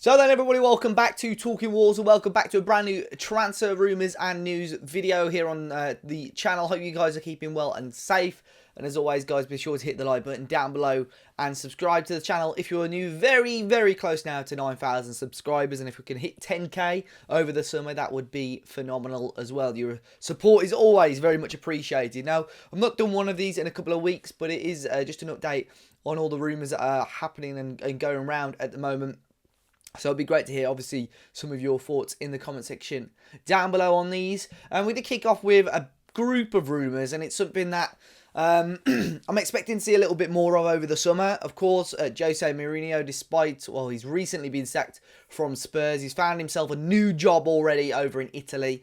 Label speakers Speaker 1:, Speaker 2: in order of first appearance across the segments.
Speaker 1: So then everybody, welcome back to Talking Wolves and welcome back to a brand new transfer rumours and news video here on the channel. Hope you guys are keeping well and safe. And as always guys, be sure to hit the like button down below and subscribe to the channel if you're new. Very close now to 9,000 subscribers, and if we can hit 10k over the summer, that would be phenomenal as well. Your support is always very much appreciated. Now, I've not done one of these in a couple of weeks, but it is just an update on all the rumours that are happening and going around at the moment. So it'd be great to hear, obviously, some of your thoughts in the comment section down below on these. And we're going to kick off with a group of rumours, and it's something that I'm expecting to see a little bit more of over the summer. Of course, Jose Mourinho, despite, well, he's recently been sacked from Spurs, he's found himself a new job already over in Italy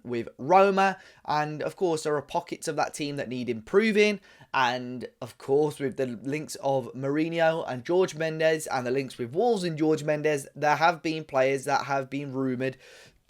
Speaker 1: with Roma. And, of course, there are pockets of that team that need improving. And, of course, with the links of Mourinho and Jorge Mendes and the links with Wolves and Jorge Mendes, there have been players that have been rumoured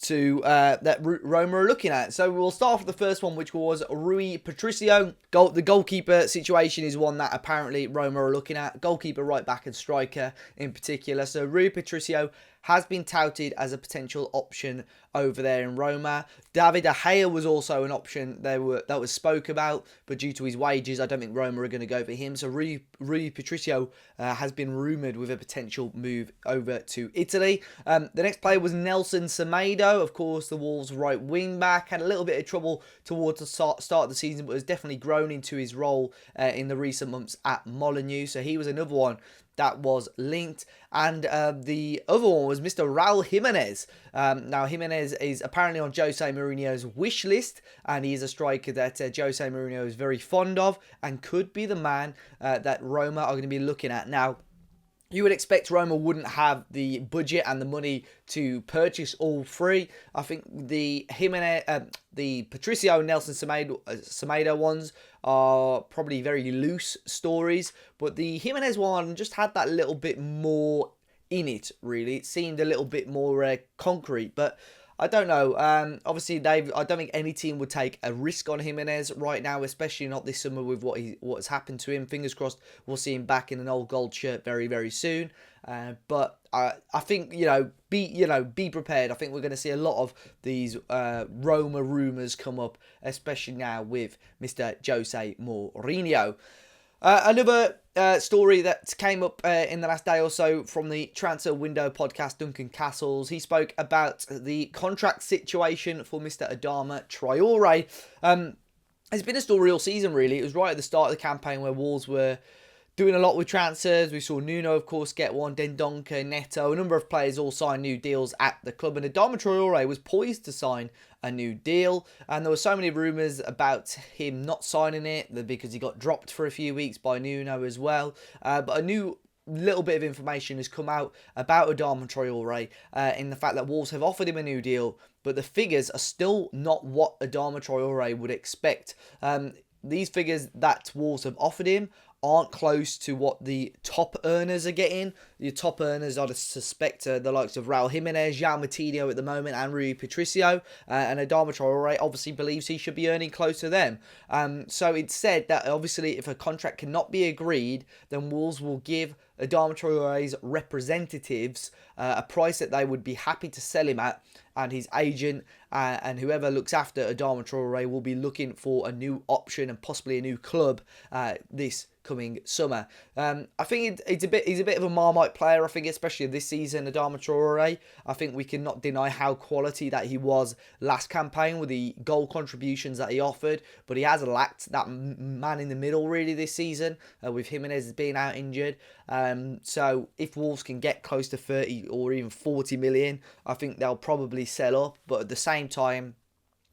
Speaker 1: to that Roma are looking at. So we'll start off with the first one, which was Rui Patricio. The goalkeeper situation is one that apparently Roma are looking at. Goalkeeper, right back and striker in particular. So Rui Patricio has been touted as a potential option over there in Roma. David De Gea was also an option that was spoke about, but due to his wages, I don't think Roma are going to go for him. So Rui Patricio has been rumoured with a potential move over to Italy. The next player was Nelson Semedo, of course, the Wolves' right wing back. Had a little bit of trouble towards the start of the season, but has definitely grown into his role in the recent months at Molineux. So he was another one that was linked. And the other one was Mr. Raul Jimenez. Now, Jimenez is apparently on Jose Mourinho's wish list, and he is a striker that Jose Mourinho is very fond of and could be the man that Roma are going to be looking at. Now, you would expect Roma wouldn't have the budget and the money to purchase all three. I think the Jimenez, the Patricio and Nelson Semedo ones are probably very loose stories, but the Jimenez one just had that little bit more in it, really. It seemed a little bit more concrete, but I don't know. Obviously, I don't think any team would take a risk on Jimenez right now, especially not this summer with what's happened to him. Fingers crossed, we'll see him back in an old gold shirt very soon. But I think be prepared. I think we're going to see a lot of these Roma rumours come up, especially now with Mr. Jose Mourinho. Another story that came up in the last day or so from the Transfer Window podcast, Duncan Castles. He spoke about the contract situation for Mr. Adama Traore. It's been a story all season, really. It was right at the start of the campaign where Wolves were doing a lot with transfers. We saw Nuno, of course, get one. Dendoncker, Neto, a number of players all sign new deals at the club. And Adama Traore was poised to sign a new deal. And there were so many rumours about him not signing it because he got dropped for a few weeks by Nuno as well. But a new little bit of information has come out about Adama Traore in the fact that Wolves have offered him a new deal, but the figures are still not what Adama Traore would expect. These figures that Wolves have offered him aren't close to what the top earners are getting. The top earners, I'd suspect, the likes of Raul Jimenez, João Moutinho at the moment, and Rui Patricio. And Adama Traore obviously believes he should be earning close to them. So it's said that obviously if a contract cannot be agreed, then Wolves will give Adama Traore's representatives a price that they would be happy to sell him at, and his agent and whoever looks after Adama Traore will be looking for a new option and possibly a new club this coming summer. I think he's a bit of a Marmite player. I think especially this season, Adama Traore. I think we cannot deny how quality that he was last campaign with the goal contributions that he offered, but he has lacked that man in the middle really this season with Jimenez being out injured. So if Wolves can get close to 30 or even 40 million, I think they'll probably sell up. But at the same time,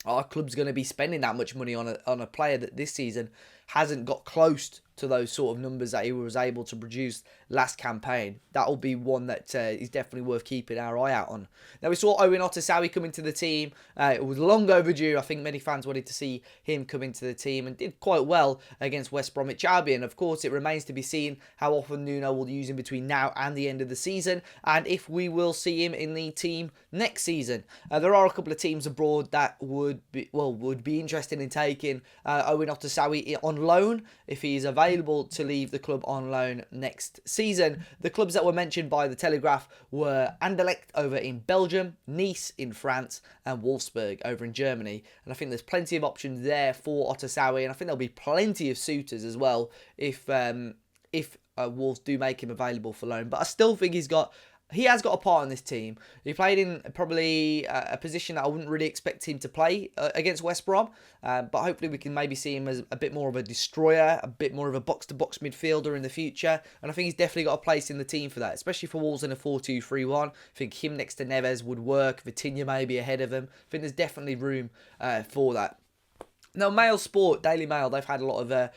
Speaker 1: our club's going to be spending that much money on a player that this season hasn't got close to those sort of numbers that he was able to produce last campaign. That will be one that is definitely worth keeping our eye out on. Now, we saw Owen Ottasowie come into the team. It was long overdue. I think many fans wanted to see him come into the team and did quite well against West Bromwich Albion. Of course, it remains to be seen how often Nuno will use him between now and the end of the season, and if we will see him in the team next season. There are a couple of teams abroad that would be interested in taking Owen Ottasowie on loan if he's available. available to leave the club on loan next season. The clubs that were mentioned by the Telegraph were Anderlecht over in Belgium, Nice in France, and Wolfsburg over in Germany. And I think there's plenty of options there for Ottasowie, and I think there'll be plenty of suitors as well if Wolves do make him available for loan. But I still think he has got a part in this team. He played in probably a position that I wouldn't really expect him to play against West Brom. But hopefully we can maybe see him as a bit more of a destroyer, a bit more of a box-to-box midfielder in the future. And I think he's definitely got a place in the team for that, especially for Wolves in a 4-2-3-1. I think him next to Neves would work. Vitinha maybe ahead of him. I think there's definitely room for that. Now, Mail Sport, Daily Mail, they've had a lot of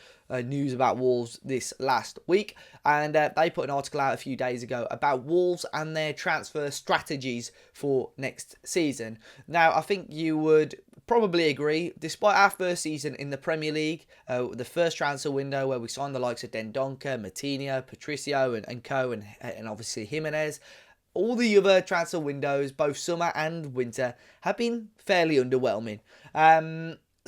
Speaker 1: news about Wolves this last week, and they put an article out a few days ago about Wolves and their transfer strategies for next season. Now, I think you would probably agree, despite our first season in the Premier League, the first transfer window where we signed the likes of Dendoncker, Moutinho, Patricio and co, and obviously Jimenez, all the other transfer windows, both summer and winter, have been fairly underwhelming.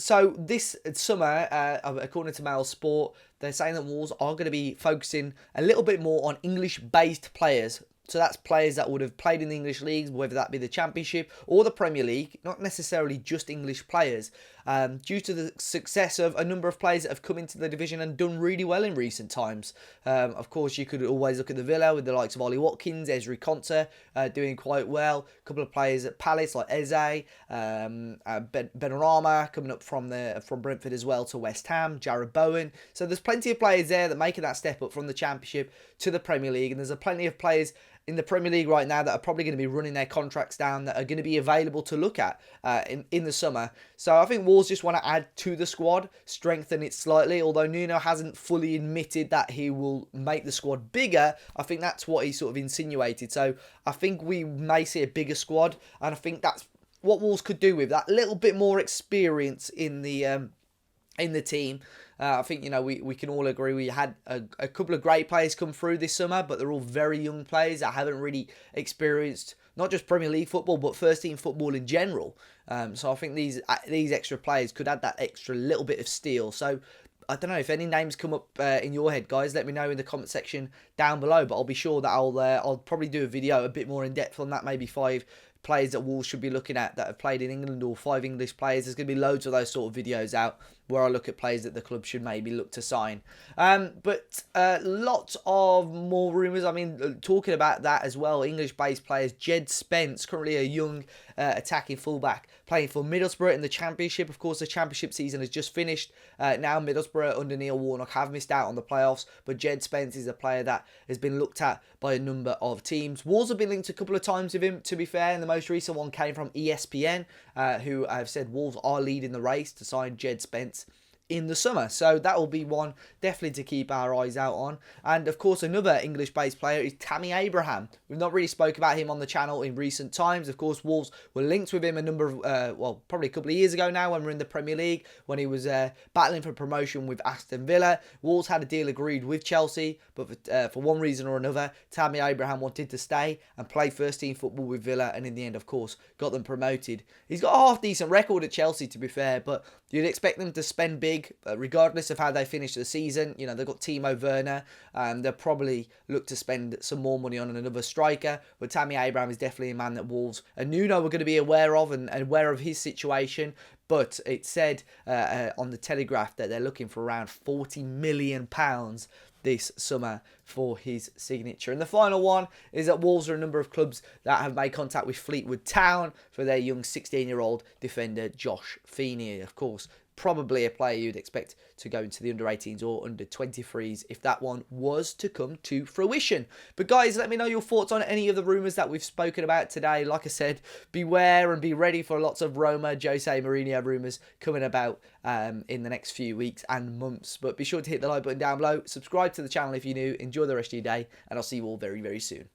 Speaker 1: So this summer, according to Mail Sport, they're saying that Wolves are going to be focusing a little bit more on English-based players. So that's players that would have played in the English leagues, whether that be the Championship or the Premier League, not necessarily just English players. Due to the success of a number of players that have come into the division and done really well in recent times. Of course, you could always look at the Villa with the likes of Ollie Watkins, Ezri Konsa doing quite well. A couple of players at Palace like Eze, Benrahma coming up from Brentford as well to West Ham, Jarrod Bowen. So there's plenty of players there that making that step up from the Championship to the Premier League, and there's plenty of players in the Premier League right now that are probably going to be running their contracts down, that are going to be available to look at in the summer. So I think Wolves just want to add to the squad, strengthen it slightly. Although Nuno hasn't fully admitted that he will make the squad bigger, I think that's what he sort of insinuated. So I think we may see a bigger squad, and I think that's what Wolves could do with that little bit more experience in the team. I think, we can all agree we had a couple of great players come through this summer, but they're all very young players that haven't really experienced not just Premier League football, but first team football in general. So I think these extra players could add that extra little bit of steel. So I don't know if any names come up in your head, guys. Let me know in the comment section down below. But I'll be sure that I'll probably do a video a bit more in depth on that, maybe 5 players that Wolves should be looking at that have played in England, or 5 English players. There's going to be loads of those sort of videos out where I look at players that the club should maybe look to sign. But lots of more rumours. I mean, talking about that as well, English-based players. Jed Spence, currently a young attacking fullback, playing for Middlesbrough in the Championship. Of course, the Championship season has just finished. Now Middlesbrough under Neil Warnock have missed out on the playoffs, but Jed Spence is a player that has been looked at by a number of teams. Wolves have been linked a couple of times with him, to be fair, and the most recent one came from ESPN, who have said Wolves are leading the race to sign Jed Spence in the summer. So that will be one definitely to keep our eyes out on. And of course, another English-based player is Tammy Abraham. We've not really spoke about him on the channel in recent times. Of course, Wolves were linked with him a number of, probably a couple of years ago now when we were in the Premier League, when he was battling for promotion with Aston Villa. Wolves had a deal agreed with Chelsea, but for one reason or another, Tammy Abraham wanted to stay and play first-team football with Villa, and in the end, of course, got them promoted. He's got a half-decent record at Chelsea, to be fair, but you'd expect them to spend big, regardless of how they finish the season. They've got Timo Werner. They'll probably look to spend some more money on another striker. But Tammy Abraham is definitely a man that Wolves and Nuno were going to be aware of and aware of his situation. But it said on the Telegraph that they're looking for around £40 million this summer for his signature. And the final one is that Wolves are a number of clubs that have made contact with Fleetwood Town for their young 16-year-old defender Josh Feeney. Of course, probably a player you'd expect to go into the under-18s or under-23s if that one was to come to fruition. But guys, let me know your thoughts on any of the rumours that we've spoken about today. Like I said, beware and be ready for lots of Roma, Jose Mourinho rumours coming about in the next few weeks and months. But be sure to hit the like button down below, subscribe to the channel if you're new, enjoy the rest of your day, and I'll see you all very, very soon.